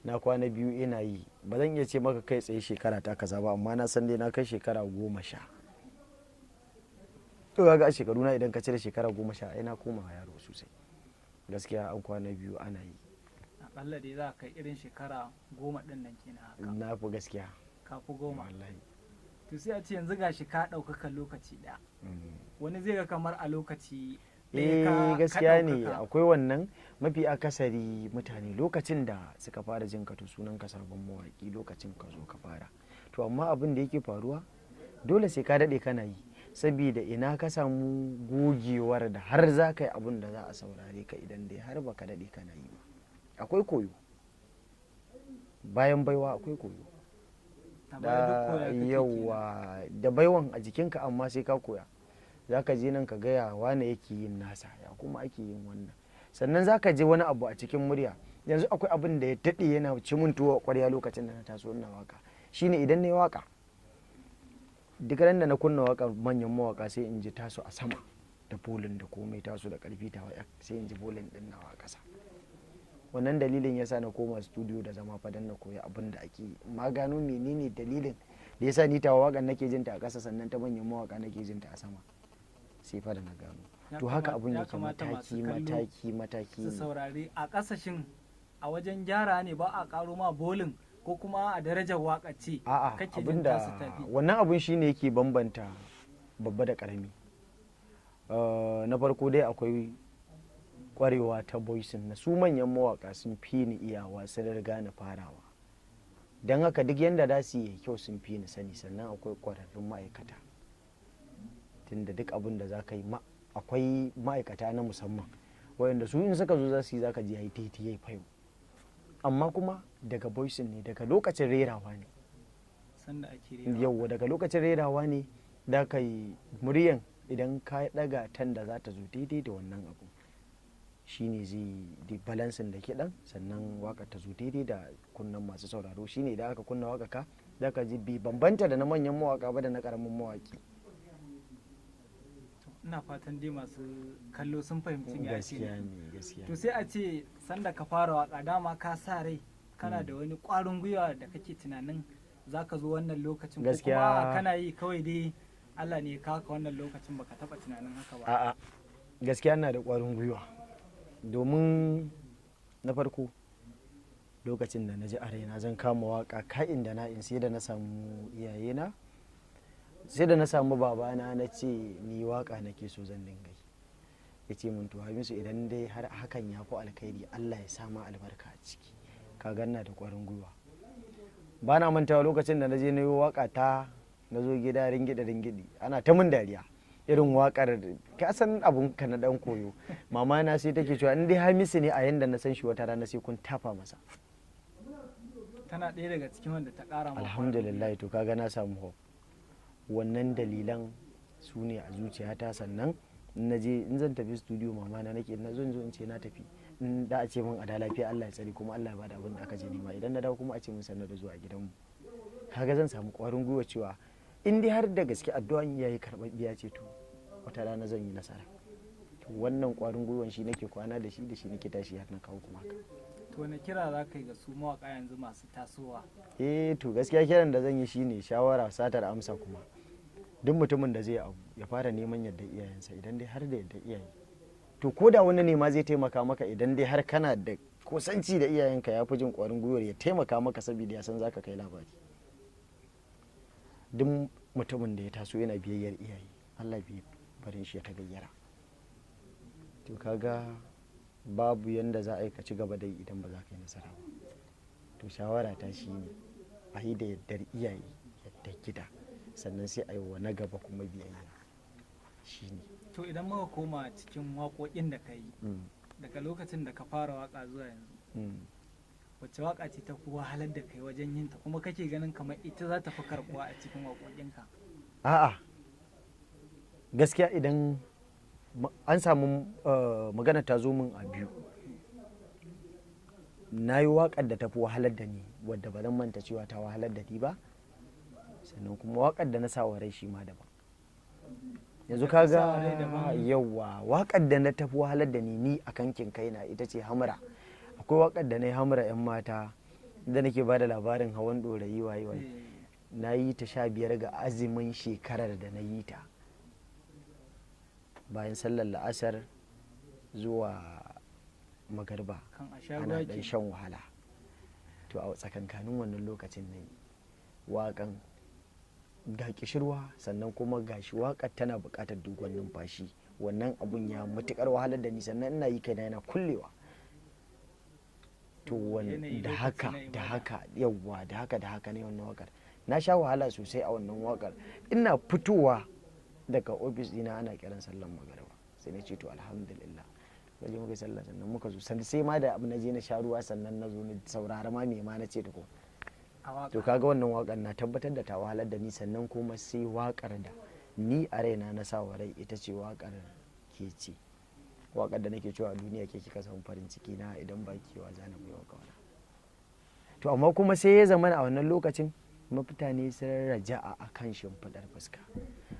na kwana biyu ina yi, ba zan iya ce maka kai tsaye shekara ta kaza ba, amma na san dai na kai shekara 10. to ga a shekaru na idan ka cire shekara 10 ai na koma yaro sosai gaskiya. An kwana biyu ana yi, akalla dai za ka kai irin shekara 10 din nan kenan haka. na fi gaskiya, ka fi 10 wallahi. to sai a ce yanzu gashi ka ɗaukaka lokaci ɗaya, wani zai ga kamar a lokaci gaskiya ne akwai wannan. Mafi akasari mutane lokacin da suka fara jin ka to sunan ka sabon mawaki, lokacin ka zo ka fara. To amma abin da yake faruwa dole sai ka daɗe kana yi, saboda ina ka samu gogewar da har za ka yi abin da za a saurare ka idan dai har baka daɗe kana yi ba. Akwai koyo, bayan baiwa akwai koyo, da yawa da baiwan a jikinka, amma sai ka koya. za ka je nan ka gaya wane yake yin nasa, ya kuma ake yin wannan. Sannan za ka je wani abu a cikin murya. Yanzu akwai abin da ya daɗe yana ci mun tuwo a ƙwarya lokacin da na taso ina waka, shine idan na yi waka, duk ran da na kunna waka manyan mawaka sai in ji taso a sama da bolin da komai taso da ƙarfi ta waya, sai in ji bolin din nawa ƙasa. Wannan dalilin yasa na koma studio da zama fa dan na koyi abin da ake yi, ma gano menene dalilin da yasa ni ta wakan nake jin ta a ƙasa sannan ta manyan mawaka nake jin ta a sama. sai fa da na gano. To haka abun yake mataki su saurari a kasashen a wajen gyara ne, ba a karo ma bolin ko kuma a darajar waka ce kake jin ta su tafi. Wannan abun shine yake bambanta babba da karami. Na farko dai akwai kwarewa ta voicing na su manyan mawaka sun fi ni iyawa, sun riga ni farawa, don haka duk yanda da su yi kyau sun fi ni sani. Sannan akwai kwararrun ma'aikata, tunda duk abin da za ka yi akwai ma'aikata na musamman wayanda su in suka zo za su yi za ka ji yayi titi yayi fayo. Amma kuma daga voicing ne, daga lokacin rerawa ne, yauwa daga lokacin rerawa ne da ka yi muryan. Idan ka daga tan da za ta zo daidai da wannan abu, shine zai di balansin da kiɗan, sannan waka ta zo daidai da kunnan masu sauraro. Shine idan aka kunna waka ka za ka ji bi bambanta da na manyan mawaka ba da na karamin mawaki. Ina fatan dai masu kallo sun fahimci me ake ne. Gaskiya. To sai a ce sanda ka fara waka dama ka sa rai kana da wani ƙwarin gwiwa da kake tunanin zaka zo wannan lokacin, ko kuma kana yi kawai dai Allah ne ka haka wannan lokacin baka taba tunanin haka ba? A'a, gaskiya ina da ƙwarin gwiwa, domin na farko lokacin da na ji a raina zan kama waka ka'in da na'in, sai da na samu iyayena, sai da na samu babana na ce ni waka nake so zan dinga yi. Ya ce min to Hamisu idan dai har hakan ya fi alkhairi Allah ya sama albarka a ciki. Ka ganna da ƙwarin gwiwa. Ba na mantawa lokacin da na je na yi waka ta, na zo gida ringidi ana ta min dariya, irin wakar ka san abun ka na dan koyo. Mama na sai take cewa in dai Hamisu ne a yanda na san shi wata rana sai kun tafa masa. Tana ɗaya daga cikin wanda ta ƙara maka. Alhamdulillah, to kaga na samu hope. Wannan dalilan su ne a zuciyata. Sannan in zan tafi studio mama na nake na zo in ce na tafi, in da a ce min a da lafiya Allah ya tsare kuma Allah ya bada abin da aka je nema, idan na dawo kuma a ce min sanna da zuwa gidanmu. Kaga zan samu ƙwarin gwiwa cewa in dai har da gaske addu'an iyaye karɓaɓɓiya ce to wata rana zan yi nasara. To wannan ƙwarin gwiwan shi nake kwana da shi nake tashi har na kawo kuma haka. To wani kira za ka yi ga su mawaƙa yanzu masu tasowa? To gaskiya kiran da zan yi shine shawara satar amsa. Kuma duk mutumin da zai abu ya fara neman yadda iyayensa, idan dai har da yadda iyaye, to ko da wani ne ma zai taimaka maka, idan dai har kana da kusanci da iyayenka ya fi jin ƙwarin gwiwar ya taimaka maka saboda ya san zaka kai labari. Duk mutumin da ya taso yana biyayyar iyaye Allah bai barin shi ya ta gayyara. To kaga babu yanda za a yi ka ci gaba dai idan ba za ka yi nasara ba. To shawara ta shi ne a yi da yaddar iyaye, yadda gida, sannan sai a yi wa na gaba kuma biyayya. Shi ne. To idan muka koma cikin waƙoƙin da ka yi daga lokacin da ka fara waƙa zuwa yanzu, wacce waƙa ce ta fi wahalar da kai wajen yin ta kuma kake ganin kamar ita za ta fi karɓuwa a cikin waƙoƙinka? A'a, gaskiya idan an samu magana ta zo min a biyu. Na yi waƙar da ta fi wahalar da ni, wadda ba zan manta cewa ta wahalar da ni ba, sannan kuma waƙar da na sa wa rai shi ma daban. Yanzu kaga yawa waƙar da na tafi wahalar da ni a kankin kaina ita ce Hamra. Akwai waƙar da na yi Hamra 'yan mata da nake ba da labarin hawan ɗorayi waye na yi ta 15 ga azumin shekarar da na yi ta bayan sallar la'asar zuwa magarba ana ɗan shan wahala. To a tsakankanin wannan lokacin na yi waƙan ga kishirwa, sannan kuma gashi waƙar tana buƙatar dogon numfashi. Wannan abun ya matuƙar wahalar da ni, sannan ina yi kaina yana kullewa. To da haka yawwa da haka ne wannan waƙar. Na sha wahala sosai a wannan waƙar. Ina fitowa daga ofis ɗina ana kiran sallan magariba, sai na ce to alhamdulillah, na je muka sallah sannan muka zo, sai ma da na je na sha ruwa sannan na zo na saurara ma me ma na ce tukun. To kaga wannan waƙar na tabbatar da ta wahalar da ni, sannan kuma sai waƙar da ni a raina na sa wa rai ita ce waƙar ke ce, waƙar da nake cewa duniya ke kika samu farin ciki na, idan ba kewa za na bai wa kauna. To amma kuma sai ya zama a wannan lokacin mafitane sun raja'a a kan shimfiɗar fuska,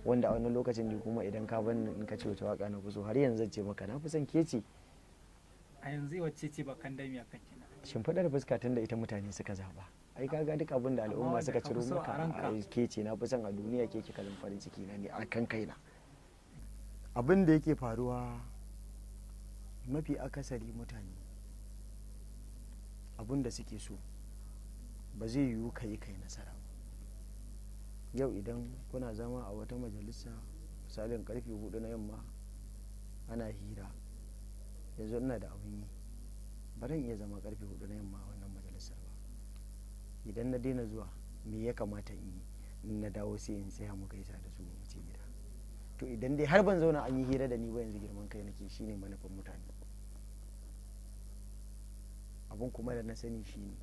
wanda a wannan lokacin ne kuma idan ka bani in ka ce wata waƙa na fi so, har yanzu zan ce maka na fi son ke ce. A yanzu wacce ce bakan damiya kake na? Shimfiɗar fuska, tunda ita mutane suka zaba. Ai kaga duk abin da al'umma suka ciro maka, ke ce na fi son a duniya ke kika zama farin ciki na ne a kan kaina. Abin da yake faruwa mafi akasari mutane abin da suke so ba zai yiwu ka yi kai nasara ba. Yau idan kuna zama a wata majalisa misalin karfe 4 na yamma ana hira, yanzu ina da abin yi, ba zan iya zama karfe 4 na yamma a wannan majalisar ba. Idan na daina zuwa me ya kamata in yi? In na dawo sai in tsaya mu gaisa da su mu wuce gida. To idan dai har ban zauna an yi hira da ni ba, yanzu girman kai nake, shine manufan mutane. Abun kuma da na sani shine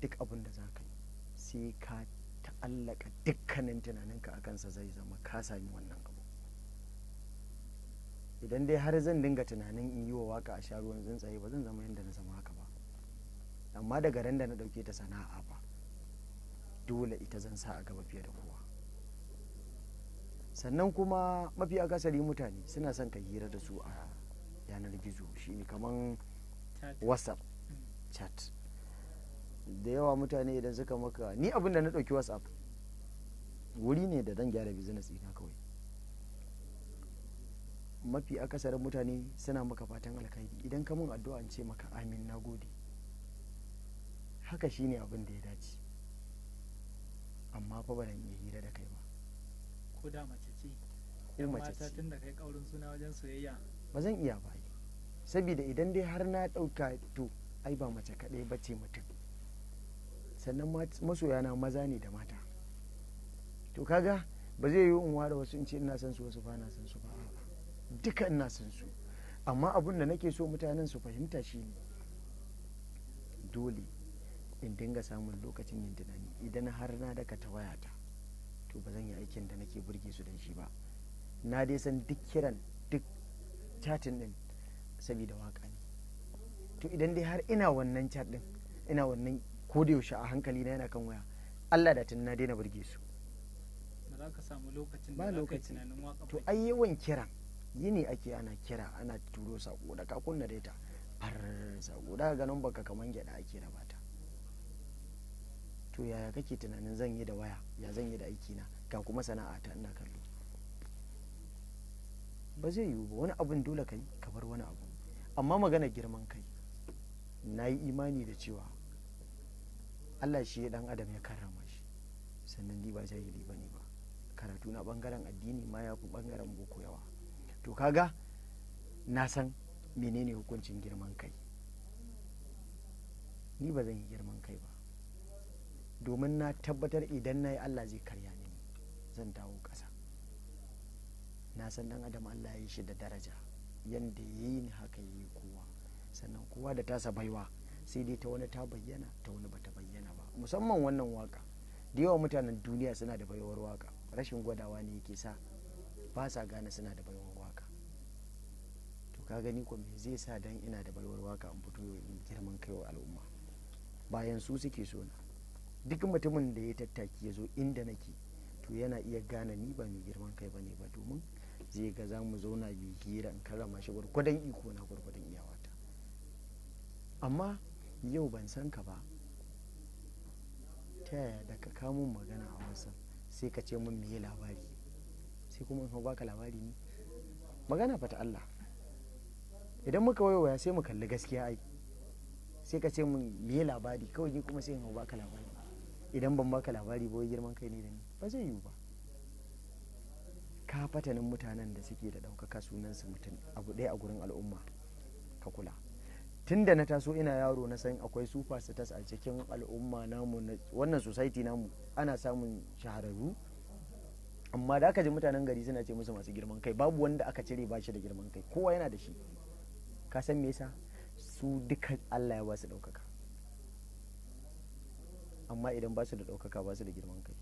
duk abin da za ka yi sai ka ta'allaka dukkanin tunaninka a kansa, zai zama ka sami wannan abu. Idan dai har zan dinga tunanin in yi wa waka a sha ruwan tsuntsaye, ba zan zama yadda na zama haka ba. Amma daga ran da na ɗauke ta sana'a ba, dole ita zan sa a gaba fiye da kowa. Sannan kuma mafi akasari mutane suna son ka hira da su a yanar gizo, shine kaman WhatsApp chat. Da yawa mutane idan suka maka, ni abin da na ɗauki WhatsApp wuri ne da zan gyara business ina kawai. Mafi akasarin mutane suna maka fatan alkhairi, idan ka mun addu'a in ce maka amin, na gode. Haka shine abin da ya dace. Amma fa ba zan iya hira da kai ba. Ko da mace ce, yan mata tun da kai kaurin suna wajen soyayya, ba zan iya ba. Saboda idan dai har na ɗauka, to ai ba mace kaɗai ba ce mutum, sannan masoyana maza ne da mata. To kaga ba zai yiwu in ware wasu in ce ina son su, wasu ba na son su ba. Duka ina son su, amma abin da nake so mutanen su fahimta shine dole in dinga samun lokacin yin tunani. Idan har na daka ta wayata, to ba zan yi aikin da nake burge su don shi ba. Na dai san duk kiran, duk chatin din saboda waka ne. To idan dai har ina wannan chat din, ina wannan kodayaushe a hankali na yana kan waya, Allah da tun na daina burge su. Ba za ka samu lokacin da za ka yi tunanin waka. To ai yawan kiran yini ake, ana kira, ana turo sako da ka kunna data har sako da ganin baka kaman gyada ake raba ta. To yaya kake tunanin zan yi da waya, ya zan yi da aiki na, ga kuma sana'ata ina kallo? Ba zai yiwu ba. Wani abun dole kai ka bar wani abu. Amma magana girman kai, na yi imani da cewa Allah shi ya dan adam ya karrama shi, sannan ni ba jahili ba ne ba. Karatu na bangaren addini ma ya fi bangaren boko yawa. To kaga na san menene hukuncin girman kai. Ni ba zan yi girman kai ba, domin na tabbatar idan na yi Allah zai karya ni, zan dawo ƙasa. Na san dan adam Allah ya yi shi da daraja, yanda ya yi ni haka ya yi kowa, sannan kowa da tasa baiwa, sai dai ta wani ta bayyana, ta wani bata bayyana ba. Musamman wannan waka, da yawa mutanen duniya suna da baiwar waka, rashin gwadawa ne yake sa ba sa gane suna da baiwar waka. To ka gani ko me zai sa dan ina da baiwar waka in fito in girman kai wa al'umma, bayan su suke so na? Duk mutumin da ya tattaki ya zo inda nake, to yana iya gane ni ba mai girman kai bane ba, domin zai ga za mu zauna bi hira in karrama shi gwargwadon iko na, gwargwadon iyawata. Amma yau ban san ka ba, ta yaya da ka kawo magana a wasan sai ka ce min meye labari, sai kuma in hau baka labari ne? Magana fa ta Allah. Idan muka waiwaya sai mu kalli gaskiya ai, sai ka ce min meye labari kawai ni kuma sai in hau baka labari. Idan ban baka labari ba wai girman kai ne da ni, ba zai yiwu ba. Ka fatanin mutanen da suke da ɗaukaka sunansu mutum abu ɗaya a gurin al'umma, ka kula. Tun da na taso ina yaro na san akwai superstars a cikin al'umma namu, wannan society namu ana samun shahararru, amma da aka ji mutanen gari suna ce musu masu girman kai. Babu wanda aka cire ba shi da girman kai, kowa yana da shi. Ka san me yasa? Su duka Allah ya ba su ɗaukaka, amma idan ba su da ɗaukaka ba su da girman kai.